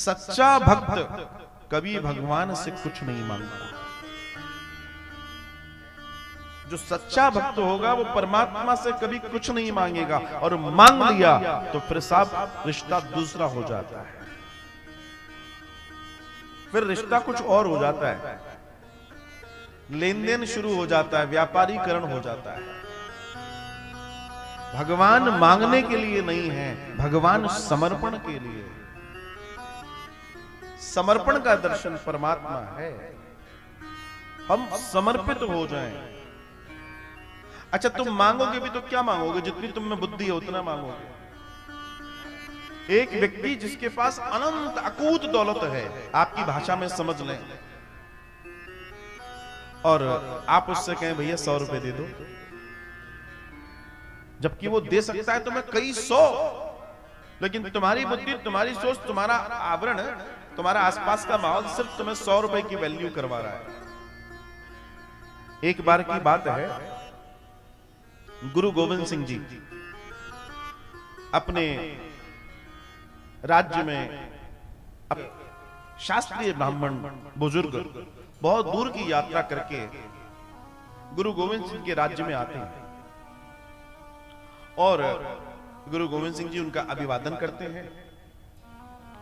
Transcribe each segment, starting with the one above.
सच्चा भक्त कभी भगवान से कुछ नहीं मांगता। जो सच्चा भक्त होगा वो परमात्मा से कभी कुछ नहीं मांगेगा, और मांग लिया तो फिर साहब रिश्ता दूसरा हो जाता है, फिर रिश्ता कुछ और हो जाता है, लेन देन शुरू हो जाता है, व्यापारीकरण हो जाता है। भगवान मांगने के लिए नहीं है, भगवान समर्पण के लिए। समर्पण का दर्शन परमात्मा है, हम समर्पित हो जाएं। अच्छा, तुम मांगोगे भी तो क्या मांगोगे? जितनी तुम में बुद्धि है उतना मांगोगे। एक व्यक्ति जिसके पास अनंत अकूत दौलत है, आपकी भाषा में समझ लें, और आप उससे कहें भैया 100 रुपए दे दो, जबकि वो दे सकता है तुम्हें कई 100, लेकिन तुम्हारी बुद्धि, तुम्हारी सोच, तुम्हारा आवरण, तुम्हारा आसपास का माहौल सिर्फ तुम्हें 100 रुपए की वैल्यू करवा रहा है। एक बार की बात है, गुरु गोविंद सिंह जी अपने राज्य में शास्त्रीय ब्राह्मण बुजुर्ग बहुत दूर की यात्रा करके गुरु गोविंद सिंह के राज्य में आते हैं, और गुरु गोविंद सिंह जी उनका अभिवादन करते हैं।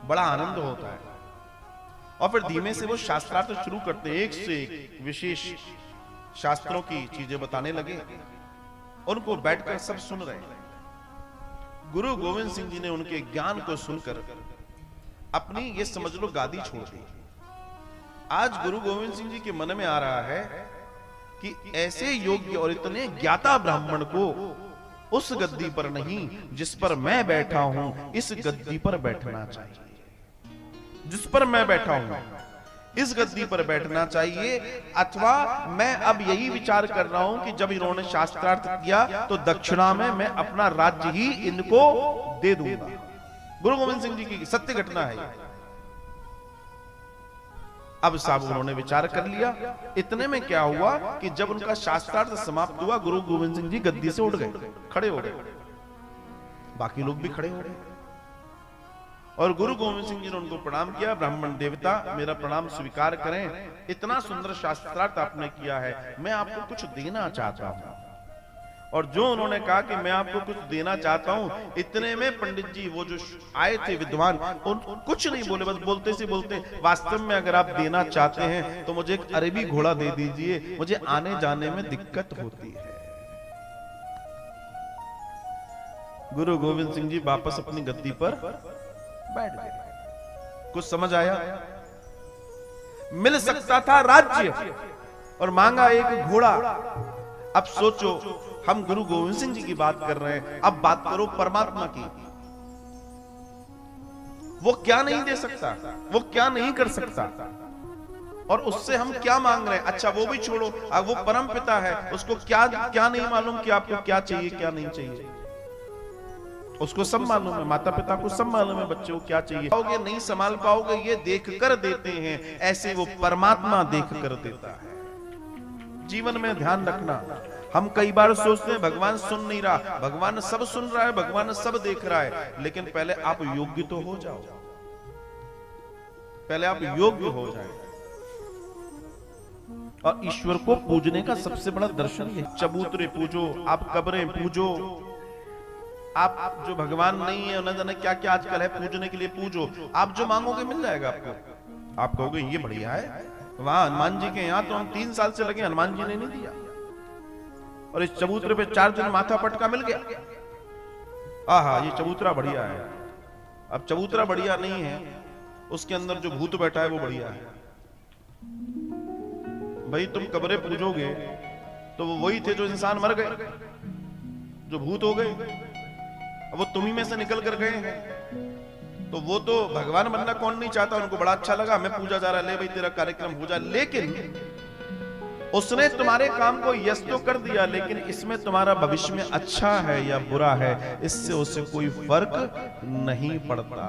बड़ा आनंद होता है, और फिर धीमे से वो शास्त्रार्थ शुरू करते हैं। एक से एक विशेष शास्त्रों की चीजें बताने लगे, उनको बैठकर सब सुन रहे हैं। गुरु गोविंद सिंह जी ने उनके ज्ञान को सुनकर अपनी, ये समझ लो, गादी छोड़ दी। आज गुरु गोविंद सिंह जी के मन में आ रहा है कि ऐसे योग्य और इतने ज्ञाता ब्राह्मण को उस गद्दी पर नहीं जिस पर मैं बैठा हूं, इस गद्दी पर बैठना चाहिए। जिस पर मैं बैठा हूं इस गद्दी पर बैठना चाहिए। अथवा मैं अब यही विचार कर रहा हूं कि जब इन्होंने शास्त्रार्थ किया तो दक्षिणा में मैं अपना राज्य ही इनको दे दूंगा। गुरु गोविंद सिंह जी की सत्य घटना है। अब साहब उन्होंने विचार कर लिया। इतने में क्या हुआ कि जब उनका शास्त्रार्थ समाप्त हुआ, गुरु गोविंद सिंह जी गद्दी से उठ गए, खड़े हो गए, बाकी लोग भी खड़े हो गए, और गुरु गोविंद सिंह जी ने उनको प्रणाम किया। ब्राह्मण देवता, मेरा प्रणाम स्वीकार करें, इतना सुंदर शास्त्रार्थ आपने किया है, मैं आपको कुछ देना चाहता हूं। और जो उन्होंने कहा कि मैं आपको कुछ देना चाहता हूं, इतने में पंडित जी वो जो आए थे विद्वान, उन कुछ नहीं बोले, बस बोलते से बोलते, वास्तव में अगर आप देना चाहते हैं तो मुझे एक अरबी घोड़ा दे दीजिए, मुझे आने जाने में दिक्कत होती है। गुरु गोविंद सिंह जी वापस अपनी गद्दी पर बैठ गए। कुछ समझ आया? मिल सकता था राज्य और मांगा एक घोड़ा। अब सोचो, हम गुरु गोविंद सिंह जी की बात कर रहे हैं, अब बात करो परमात्मा की। वो क्या नहीं दे सकता, वो क्या नहीं कर सकता, और उससे हम क्या मांग रहे हैं? अच्छा वो भी छोड़ो, अब वो परम पिता है, उसको क्या क्या नहीं मालूम कि आपको क्या चाहिए क्या नहीं चाहिए? उसको सब मालूम है, माता पिता को सब मालूम है बच्चे को क्या चाहिए। पाओगे नहीं संभाल पाओगे, ये देख कर देते हैं, ऐसे वो परमात्मा देख कर देता है। जीवन में ध्यान रखना। हम कई बार सोचते हैं भगवान सुन नहीं रहा, भगवान सब सुन रहा है, भगवान सब देख रहा है, लेकिन पहले आप योग्य तो हो जाओ, पहले आप योग्य हो जाए। और ईश्वर को पूजने का सबसे बड़ा दर्शन है। चबूतरे पूजो, आप कब्रें पूजो, आप जो भगवान नहीं है, न जाने क्या क्या आजकल है पूजने के लिए, पूजो। आप जो मांगोगे मिल जाएगा आपको। आप कहोगे ये बढ़िया है, वहां हनुमान जी के यहाँ तो हम 3 साल से लगे, हनुमान जी ने नहीं दिया, और इस चबूतरे पे 4 दिन माथा पटका मिल गया। आहा, ये चबूतरा बढ़िया है। अब चबूतरा बढ़िया नहीं है, उसके अंदर जो भूत बैठा है वो बढ़िया है। भाई तुम कब्रें पूजोगे तो वो वही थे जो इंसान मर गए, जो भूत हो गए, वो तुम्ही में से निकल कर गए हैं। तो वो तो भगवान बनना कौन नहीं चाहता, उनको बड़ा अच्छा लगा, मैं पूजा जा रहा, ले भाई तेरा कार्यक्रम हो जाए। लेकिन उसने तुम्हारे काम को यश तो कर दिया, लेकिन इसमें तुम्हारा भविष्य में अच्छा है या बुरा है, इससे उसे कोई फर्क नहीं पड़ता।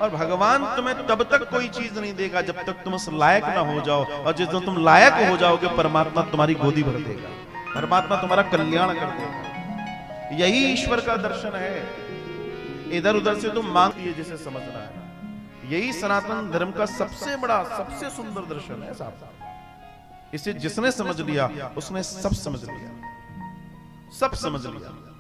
और भगवान तुम्हें तब तक कोई चीज नहीं देगा जब तक तुम उस लायक ना हो जाओ, और जिस दिन तुम लायक हो जाओगे परमात्मा तुम्हारी गोदी भर देगा, परमात्मा तुम्हारा कल्याण कर देगा। यही ईश्वर का दर्शन है। इधर उधर से तुम मांगती है जिसे समझना है, यही सनातन धर्म का सबसे बड़ा, सबसे सुंदर दर्शन है साहब। इसे जिसने समझ लिया उसने सब समझ लिया, सब समझ लिया।